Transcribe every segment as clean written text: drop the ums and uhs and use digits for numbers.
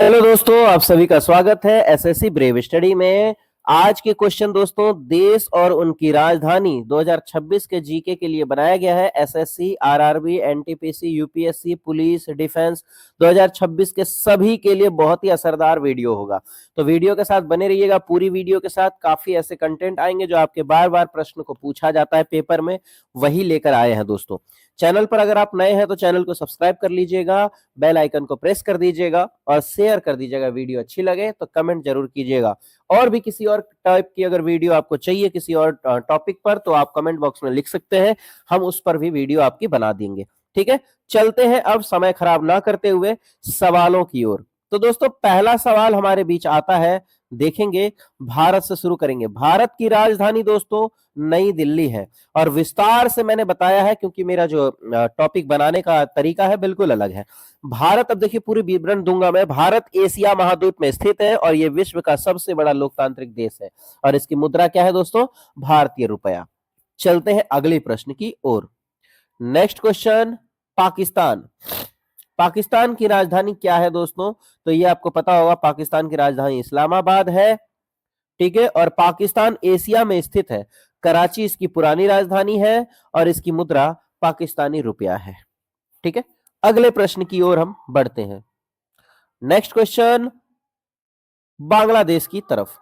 Hello दोस्तों, आप सभी का स्वागत है एसएससी ब्रेव स्टडी में। आज के क्वेश्चन दोस्तों देश और उनकी राजधानी 2026 के जीके के लिए बनाया गया है। SSC, RRB, NTPC, UPSC, police, defence 2026 के सभी के लिए बहुत ही असरदार वीडियो होगा। तो वीडियो के साथ बने रहिएगा। पूरी वीडियो के साथ काफी ऐसे कंटेंट आएंगे जो आपके बार बार प्रश्न को पूछा जाता है पेपर में, वही लेकर आए हैं दोस्तों। चैनल पर अगर आप नए हैं तो चैनल को सब्सक्राइब कर लीजिएगा, बेल आइकन को प्रेस कर दीजिएगा और शेयर कर दीजिएगा। वीडियो अच्छी लगे तो कमेंट जरूर कीजिएगा। और भी किसी और टाइप की अगर वीडियो आपको चाहिए किसी और टॉपिक पर तो आप कमेंट बॉक्स में लिख सकते हैं, हम उस पर भी वीडियो आपकी बना देंगे। ठीक है, चलते हैं अब समय खराब ना करते हुए सवालों की ओर। तो दोस्तों पहला सवाल हमारे बीच आता है, देखेंगे। भारत से शुरू करेंगे। भारत की राजधानी दोस्तों नई दिल्ली है और विस्तार से मैंने बताया है क्योंकि मेरा जो टॉपिक बनाने का तरीका है बिल्कुल अलग है। भारत, अब देखिए पूरी विवरण दूंगा मैं। भारत एशिया महाद्वीप में स्थित है और यह विश्व का सबसे बड़ा लोकतांत्रिक देश है और इसकी मुद्रा क्या है दोस्तों? भारतीय रुपया। चलते हैं अगले प्रश्न की ओर। Next question, Pakistan. पाकिस्तान की राजधानी क्या है दोस्तों? तो ये आपको पता होगा, पाकिस्तान की राजधानी इस्लामाबाद है। ठीक है, और पाकिस्तान एशिया में स्थित है। कराची इसकी पुरानी राजधानी है और इसकी मुद्रा पाकिस्तानी रुपया है। ठीक है, अगले प्रश्न की ओर हम बढ़ते हैं। नेक्स्ट क्वेश्चन, बांग्लादेश की तरफ।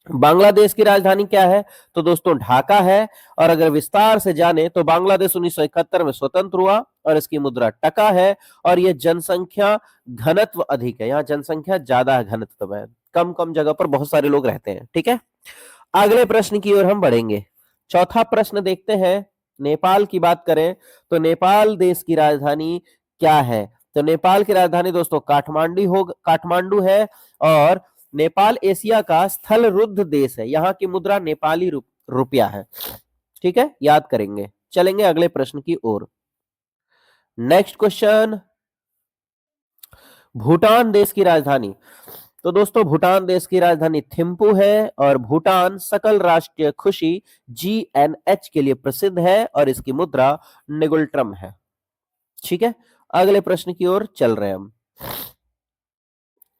बांग्लादेश की राजधानी क्या है? तो दोस्तों ढाका है। और अगर विस्तार से जाने तो बांग्लादेश 1971 में स्वतंत्र हुआ और इसकी मुद्रा टका है और यह जनसंख्या घनत्व अधिक है। यहां जनसंख्या ज्यादा है घनत्व में, कम कम जगह पर बहुत सारे लोग रहते हैं। ठीक है, अगले प्रश्न की ओर हम बढ़ेंगे। चौथा प्रश्न देखते हैं। नेपाल की बात करें तो नेपाल देश की राजधानी क्या है? तो नेपाल की राजधानी दोस्तों काठमांडू है और नेपाल एशिया का स्थल रुद्ध देश है। यहां की मुद्रा नेपाली रुपया है। ठीक है, याद करेंगे। चलेंगे अगले प्रश्न की ओर। नेक्स्ट क्वेश्चन, भूटान देश की राजधानी। तो दोस्तों भूटान देश की राजधानी थिम्पू है और भूटान सकल राष्ट्रीय खुशी GNH के लिए प्रसिद्ध है और इसकी मुद्रा निगुल्ट्रम है। ठीक है, अगले प्रश्न की ओर चल रहे हैं हम।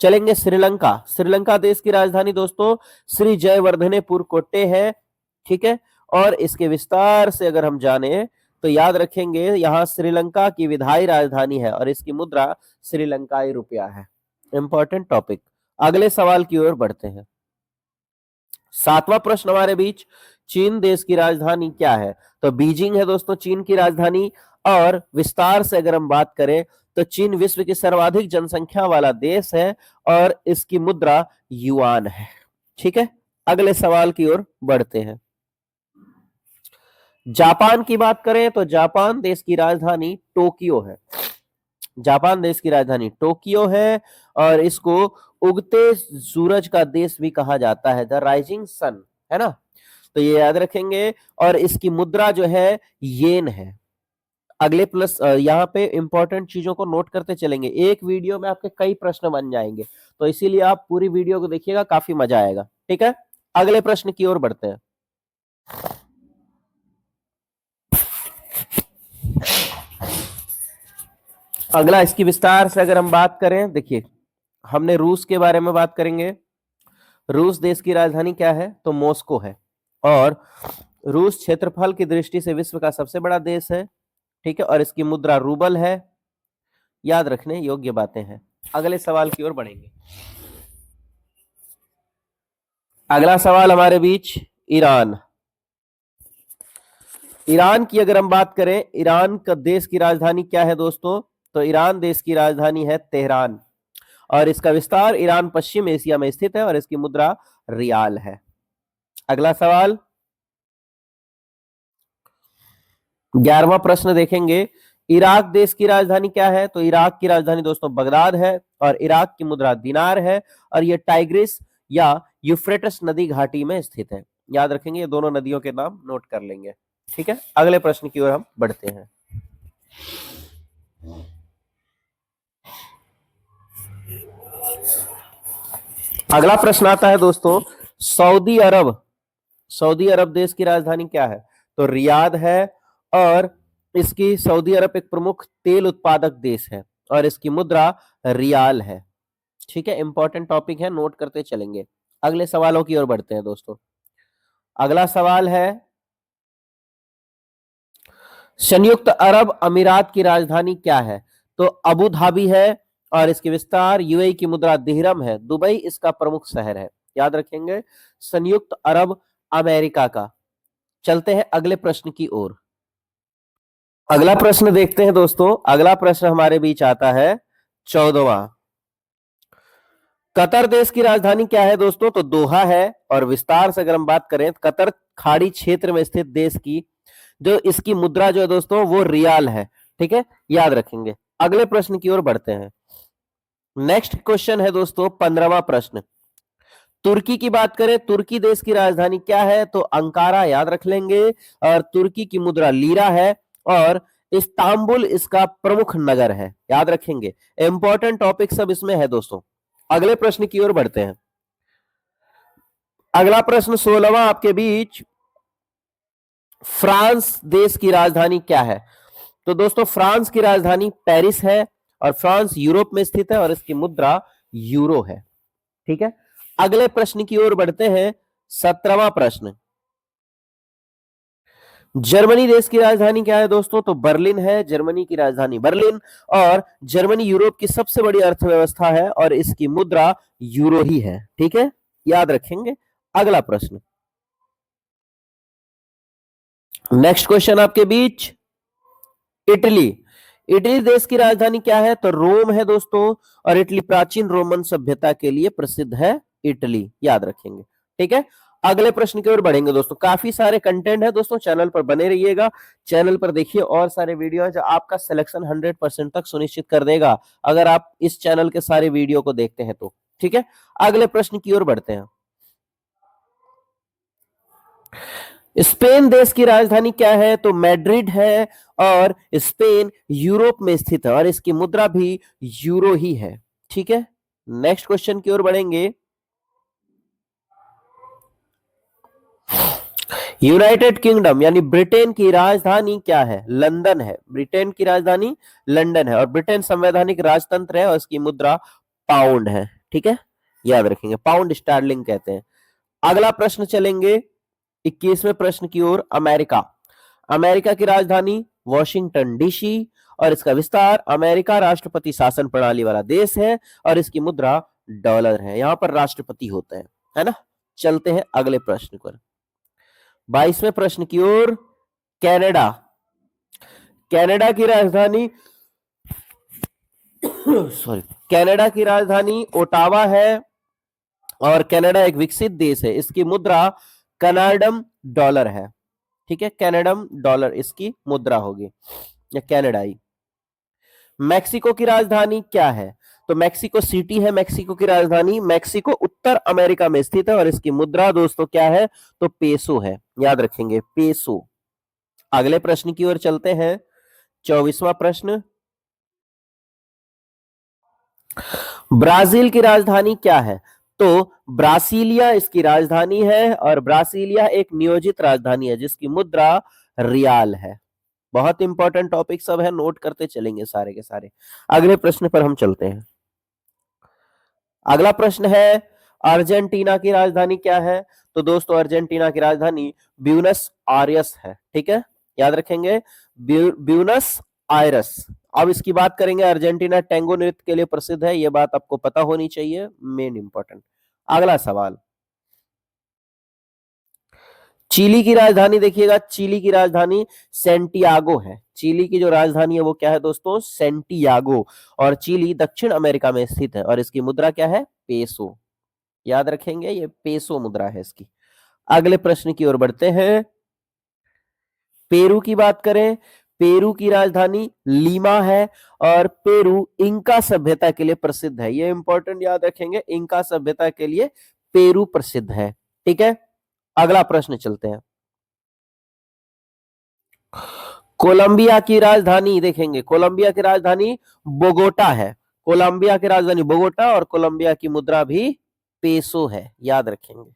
चलेंगे श्रीलंका। श्रीलंका देश की राजधानी दोस्तों श्री जयवर्धनेपुर कोट्टे है। ठीक है, और इसके विस्तार से अगर हम जाने तो याद रखेंगे यहां श्रीलंका की विधायी राजधानी है और इसकी मुद्रा श्रीलंकाई रुपया है। Important topic. अगले सवाल की ओर बढ़ते हैं। सातवां प्रश्न हमारे बीच, चीन देश की राजधानी क्या है? तो बीजिंग है दोस्तों चीन की राजधानी। और विस्तार से अगर हम बात करें तो चीन विश्व की सर्वाधिक जनसंख्या वाला देश है और इसकी मुद्रा युआन है। ठीक है, अगले सवाल की ओर बढ़ते हैं। जापान की बात करें तो जापान देश की राजधानी टोक्यो है। जापान देश की राजधानी टोक्यो है और इसको उगते सूरज का देश भी कहा जाता है, द राइजिंग सन, है ना? तो ये याद रखेंगे। और इसकी मुद्रा जो है येन है। अगले प्लस यहाँ पे इंपॉर्टेंट चीजों को नोट करते चलेंगे। एक वीडियो में आपके कई प्रश्न बन जाएंगे, तो इसीलिए आप पूरी वीडियो को देखिएगा, काफी मजा आएगा। ठीक है, अगले प्रश्न की ओर बढ़ते हैं। अगला इसकी विस्तार से अगर हम बात करें, देखिए हमने रूस के बारे में बात करेंगे। रूस देश की राजधानी क्या है? तो मॉस्को है और रूस क्षेत्रफल की दृष्टि से विश्व का सबसे बड़ा देश है। ठीक है, और इसकी मुद्रा रूबल है। याद रखने योग्य बातें हैं। अगले सवाल की ओर बढ़ेंगे। अगला सवाल हमारे बीच, ईरान। ईरान की अगर हम बात करें, ईरान का देश की राजधानी क्या है दोस्तों? तो ईरान देश की राजधानी है तेहरान और इसका विस्तार ईरान पश्चिम एशिया में स्थित है और इसकी मुद्रा रियाल है। अगला सवाल, 11वां प्रश्न देखेंगे। इराक देश की राजधानी क्या है? तो इराक की राजधानी दोस्तों बगदाद है और इराक की मुद्रा दिनार है और यह टाइग्रिस या यूफ्रेटस नदी घाटी में स्थित है। याद रखेंगे, ये दोनों नदियों के नाम नोट कर लेंगे। ठीक है, अगले प्रश्न की ओर हम बढ़ते हैं। अगला प्रश्न आता है दोस्तों, सऊदी अरब। सऊदी अरब देश की राजधानी क्या है? तो रियाद है और इसकी सऊदी अरब एक प्रमुख तेल उत्पादक देश है और इसकी मुद्रा रियाल है। ठीक है, इंपॉर्टेंट टॉपिक है, नोट करते चलेंगे। अगले सवालों की ओर बढ़ते हैं दोस्तों। अगला सवाल है, संयुक्त अरब अमीरात की राजधानी क्या है? तो अबू धाबी है और इसके विस्तार यूएई की मुद्रा दिहरम है। दुबई इसका प्रमुख शहर है। याद रखेंगे, संयुक्त अरब अमेरिका का। चलते हैं अगले प्रश्न की ओर। अगला प्रश्न देखते हैं दोस्तों। अगला प्रश्न हमारे बीच आता है 14वां। कतर देश की राजधानी क्या है दोस्तों? तो दोहा है। और विस्तार से अगर हम बात करें, कतर खाड़ी क्षेत्र में स्थित देश की जो इसकी मुद्रा जो है दोस्तों वो रियाल है। ठीक है, याद रखेंगे। अगले प्रश्न की ओर बढ़ते हैं। नेक्स्ट क्वेश्चन है दोस्तों 15वां प्रश्न। तुर्की की बात करें, तुर्की देश की राजधानी क्या है? तो अंकारा, याद रख लेंगे। और तुर्की की मुद्रा लीरा है और इस्तांबुल इसका प्रमुख नगर है। याद रखेंगे, इंपॉर्टेंट टॉपिक सब इसमें है दोस्तों। अगले प्रश्न की ओर बढ़ते हैं। अगला प्रश्न 16वां आपके बीच, फ्रांस देश की राजधानी क्या है? तो दोस्तों फ्रांस की राजधानी पेरिस है और फ्रांस यूरोप में स्थित है और इसकी मुद्रा यूरो है। ठीक है, अगले प्रश्न की ओर बढ़ते हैं। 17वां प्रश्न, जर्मनी देश की राजधानी क्या है दोस्तों? तो बर्लिन है, जर्मनी की राजधानी बर्लिन। और जर्मनी यूरोप की सबसे बड़ी अर्थव्यवस्था है और इसकी मुद्रा यूरो ही है। ठीक है, याद रखेंगे। अगला प्रश्न, नेक्स्ट क्वेश्चन आपके बीच, इटली। इटली देश की राजधानी क्या है? तो रोम है दोस्तों। और इटली प्राचीन रोमन सभ्यता के लिए प्रसिद्ध है, इटली। याद रखेंगे। ठीक है, अगले प्रश्न की ओर बढ़ेंगे दोस्तों। काफी सारे कंटेंट है दोस्तों, चैनल पर बने रहिएगा। चैनल पर देखिए और सारे वीडियो है जो आपका सिलेक्शन 100% तक सुनिश्चित कर देगा अगर आप इस चैनल के सारे वीडियो को देखते हैं तो। ठीक है, अगले प्रश्न की ओर बढ़ते हैं। स्पेन देश की राजधानी क्या है? तो मैड्रिड है और स्पेन यूरोप में स्थित है और इसकी मुद्रा भी यूरो ही है। ठीक है, नेक्स्ट क्वेश्चन की ओर बढ़ेंगे। यूनाइटेड किंगडम यानी ब्रिटेन की राजधानी क्या है? लंदन है। ब्रिटेन की राजधानी लंदन है और ब्रिटेन संवैधानिक राजतंत्र है और इसकी मुद्रा पाउंड है। ठीक है, याद रखेंगे, पाउंड स्टर्लिंग कहते हैं। अगला प्रश्न चलेंगे 21वें प्रश्न की ओर। अमेरिका। अमेरिका की राजधानी वॉशिंगटन डीसी और इसका विस्तार अमेरिका राष्ट्रपति शासन प्रणाली वाला देश है और इसकी मुद्रा डॉलर है। यहां पर राष्ट्रपति होते हैं, है ना। चलते हैं अगले प्रश्न पर, 22वें प्रश्न की ओर। कनाडा। कनाडा की राजधानी सॉरी, कनाडा की राजधानी ओटावा है और कनाडा एक विकसित देश है। इसकी मुद्रा कनाडम डॉलर है। ठीक है, कनाडम डॉलर इसकी मुद्रा होगी या कनाडाई। मैक्सिको की राजधानी क्या है? तो मैक्सिको सिटी है मैक्सिको की राजधानी। मैक्सिको उत्तर अमेरिका में स्थित है और इसकी मुद्रा दोस्तों क्या है? तो पेसो है। याद रखेंगे, पेसो। अगले प्रश्न की ओर चलते हैं, 24वां प्रश्न। ब्राजील की राजधानी क्या है? तो ब्रासीलिया इसकी राजधानी है और ब्रासीलिया एक नियोजित राजधानी है जिसकी मुद्रा रियाल है। बहुत इंपॉर्टेंट टॉपिक सब है, नोट करते चलेंगे सारे के सारे। अगले प्रश्न पर हम चलते हैं। अगला प्रश्न है, अर्जेंटीना की राजधानी क्या है? तो दोस्तों अर्जेंटीना की राजधानी ब्यूनस आयरस है। ठीक है, याद रखेंगे, ब्यूनस आयरस। अब इसकी बात करेंगे, अर्जेंटीना टैंगो नृत्य के लिए प्रसिद्ध है, यह बात आपको पता होनी चाहिए, मेन इंपॉर्टेंट। अगला सवाल, चिली की राजधानी देखिएगा, चिली की राजधानी सेंटियागो है। चिली की जो राजधानी है वो क्या है दोस्तों? सेंटियागो। और चिली दक्षिण अमेरिका में स्थित है और इसकी मुद्रा क्या है? पेसो। याद रखेंगे, ये पेसो मुद्रा है इसकी। अगले प्रश्न की ओर बढ़ते हैं। पेरू की बात करें, पेरू की राजधानी लीमा है और पेरू इंका सभ्यता के लिए प्रसिद्ध है। ये इंपॉर्टेंट, याद रखेंगे, इंका सभ्यता के लिए पेरू प्रसिद्ध है। ठीक है, अगला प्रश्न चलते हैं। कोलंबिया की राजधानी देखेंगे, कोलंबिया की राजधानी बोगोटा है। कोलंबिया की राजधानी बोगोटा और कोलंबिया की मुद्रा भी पेसो है। याद रखेंगे।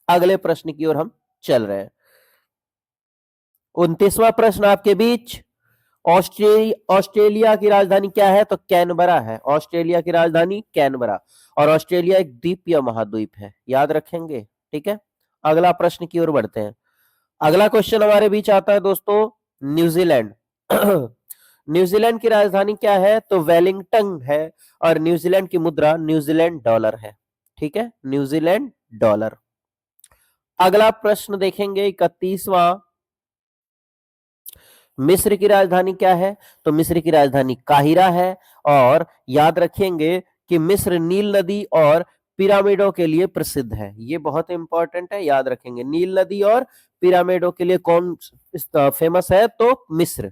अगले प्रश्न की ओर हम चल रहे हैं। 29वां प्रश्न आपके बीच, ऑस्ट्रेलिया की राजधानी क्या है? तो कैनबरा है। ऑस्ट्रेलिया की राजधानी कैनबरा। और ऑस्ट्रेलिया एक द्वीपीय महाद्वीप है, याद रखेंगे। ठीक है, अगला प्रश्न की ओर बढ़ते हैं। अगला क्वेश्चन हमारे बीच आता है दोस्तों, न्यूजीलैंड। न्यूजीलैंड की राजधानी क्या है? तो वेलिंगटन है। और न्यूजीलैंड की मुद्रा न्यूजीलैंड डॉलर है। ठीक है, न्यूजीलैंड डॉलर। अगला प्रश्न देखेंगे 31वां। मिस्र की राजधानी क्या है? तो मिस्र की राजधानी काहिरा है। और याद रखेंगे कि मिस्र नील नदी और पिरामिडों के लिए प्रसिद्ध है। ये बहुत इंपॉर्टेंट है, याद रखेंगे। नील नदी और पिरामिडों के लिए कौन फेमस है? तो मिस्र।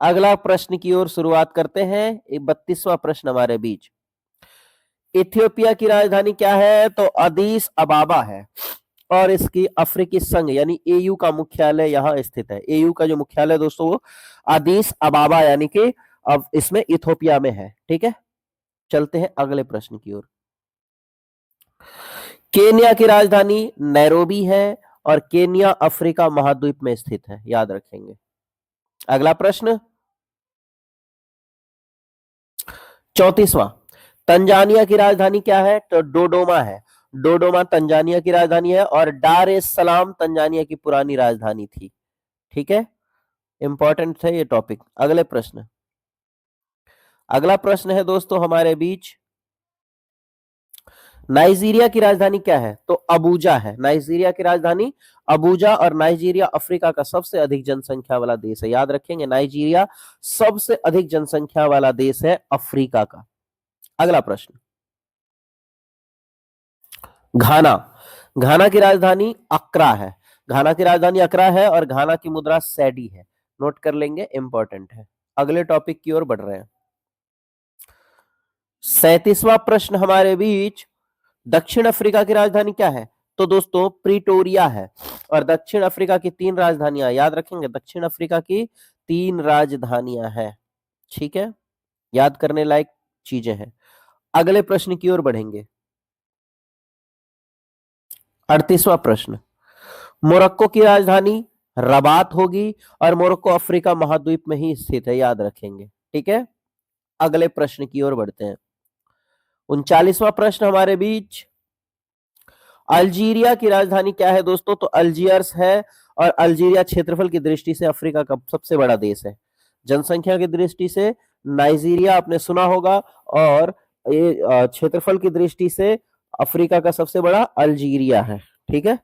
अगला प्रश्न की ओर शुरुआत करते हैं। 32वां प्रश्न हमारे बीच। इथियोपिया की राजधानी क्या है? तो अदीस अबाबा है। और इसकी अफ्रीकी संघ यानी एयू का मुख्यालय यहां स्थित है। एयू का जो मुख्यालय दोस्तों वो अदीस अबाबा यानी कि अब इसमें इथियोपिया में है। ठीक है, चलते हैं अगले प्रश्न की ओर। केन्या की राजधानी नैरोबी है। और केन्या अफ्रीका महाद्वीप में स्थित है, याद रखेंगे। अगला प्रश्न 34वां। तंजानिया की राजधानी क्या है? तो डोडोमा है। डोडोमा तंजानिया की राजधानी है। और डार एस सलाम तंजानिया की पुरानी राजधानी थी। ठीक है, इंपॉर्टेंट है ये टॉपिक। अगले प्रश्न। अगला प्रश्न है दोस्तों हमारे बीच, नाइजीरिया की राजधानी क्या है? तो अबूजा है। नाइजीरिया की राजधानी अबूजा। और नाइजीरिया अफ्रीका का सबसे अधिक जनसंख्या वाला देश है, याद रखेंगे। नाइजीरिया सबसे अधिक जनसंख्या वाला देश है अफ्रीका का। अगला प्रश्न, घाना। घाना की राजधानी अक्रा है। घाना की राजधानी अक्रा है। और घाना की मुद्रा सैडी है, नोट कर लेंगे, इंपॉर्टेंट है। अगले टॉपिक की ओर बढ़ रहे हैं। 37वां प्रश्न हमारे बीच, दक्षिण अफ्रीका की राजधानी क्या है? तो दोस्तों प्रीटोरिया है। और दक्षिण अफ्रीका की 3 राजधानियां, याद रखेंगे। दक्षिण अफ्रीका की 3 राजधानियां हैं। ठीक है, याद करने लायक चीजें हैं। अगले प्रश्न की ओर बढ़ेंगे। 38वां प्रश्न, मोरक्को की राजधानी रबात होगी। और मोरक्को अफ्रीका महाद्वीप में ही स्थित है, याद रखेंगे। ठीक है, अगले प्रश्न की ओर बढ़ते हैं। 39वां प्रश्न हमारे बीच, अल्जीरिया की राजधानी क्या है दोस्तों? तो अल्जियर्स है। और अल्जीरिया क्षेत्रफल की दृष्टि से अफ्रीका का सबसे बड़ा देश है। जनसंख्या की दृष्टि से नाइजीरिया आपने सुना होगा। और ये क्षेत्रफल की दृष्टि से अफ्रीका का सबसे बड़ा अल्जीरिया है। ठीक है,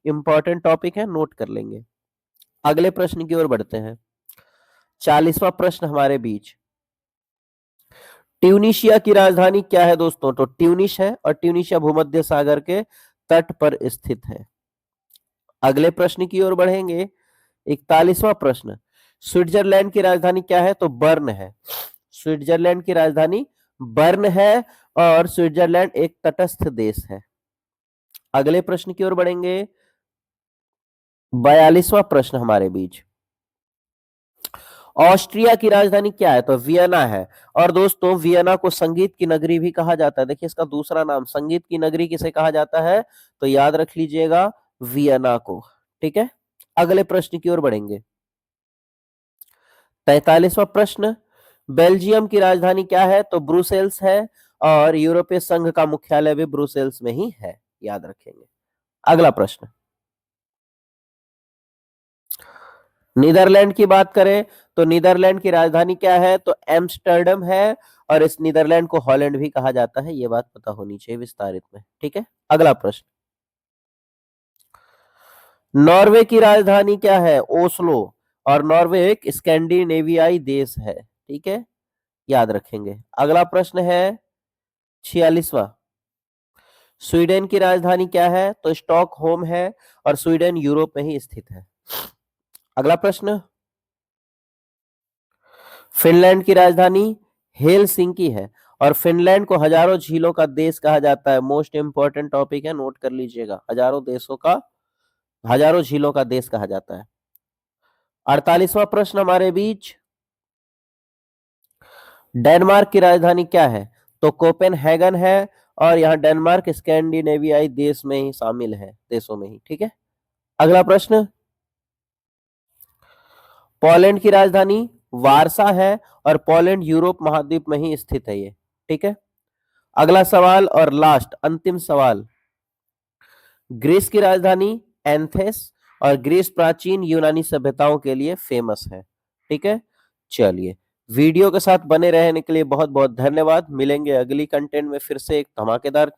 इंपॉर्टेंट टॉपिक है, नोट कर लेंगे। अगले प्रश्न की ओर बढ़ते हैं। 40वां प्रश्न हमारे बीच, ट्यूनिशिया की राजधानी क्या है दोस्तों? तो ट्यूनिश है। और ट्यूनिशिया भूमध्य सागर के तट पर स्थित है। अगले प्रश्न की ओर बढ़ेंगे। 41वां प्रश्न, स्विट्जरलैंड की राजधानी क्या है? तो बर्न है। स्विट्जरलैंड की राजधानी बर्न है। और स्विट्जरलैंड एक तटस्थ देश है। अगले प्रश्न की ओर बढ़ेंगे। 42वां प्रश्न हमारे बीच, ऑस्ट्रिया की राजधानी क्या है? तो वियना है। और दोस्तों वियना को संगीत की नगरी भी कहा जाता है। देखिए इसका दूसरा नाम, संगीत की नगरी किसे कहा जाता है? तो याद रख लीजिएगा, वियना को। ठीक है, अगले प्रश्न की ओर बढ़ेंगे। 43वां प्रश्न, बेल्जियम की राजधानी क्या है? तो ब्रुसेल्स है। और यूरोपीय संघ का मुख्यालय भी ब्रुसेल्स में ही है, याद रखेंगे। अगला प्रश्न, नीदरलैंड की बात करें तो नीदरलैंड की राजधानी क्या है? तो एम्स्टर्डम है। और इस नीदरलैंड को हॉलैंड भी कहा जाता है, ये बात पता होनी चाहिए विस्तारित में। ठीक है, अगला प्रश्न, नॉर्वे की राजधानी क्या है? ओस्लो। और नॉर्वे एक स्कैंडिनेवियाई देश है। ठीक है, याद रखेंगे। अगला प्रश्न है 46वां, स्वीडन की राजधानी क्या है? तो स्टॉकहोम है। और स्वीडन यूरोप में ही स्थित है। अगला प्रश्न, फिनलैंड की राजधानी हेलसिंकी है। और फिनलैंड को हजारों झीलों का देश कहा जाता है। मोस्ट इंपॉर्टेंट टॉपिक है, नोट कर लीजिएगा। हजारों झीलों का देश कहा जाता है। 48वां प्रश्न हमारे बीच, डेनमार्क की राजधानी क्या है? तो कोपेनहेगन है। और यहाँ डेनमार्क स्कैंडिनेवियाई देश में ही शामिल है, देशों में ही। ठीक है, अगला प्रश्न, पोलैंड की राजधानी वारसा है और पोलैंड यूरोप महाद्वीप में ही स्थित है ये। ठीक है, अगला सवाल और लास्ट अंतिम सवाल, ग्रीस की राजधानी एथेंस, और ग्रीस प्राचीन यूनानी सभ्यताओं के लिए फेमस है। ठीक है, चलिए वीडियो के साथ बने रहने के लिए बहुत बहुत धन्यवाद। मिलेंगे अगली कंटेंट में फिर से एक धमाकेदार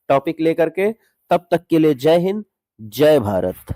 टॉपिक लेकर के। तब तक के लिए जय हिंद, जय भारत।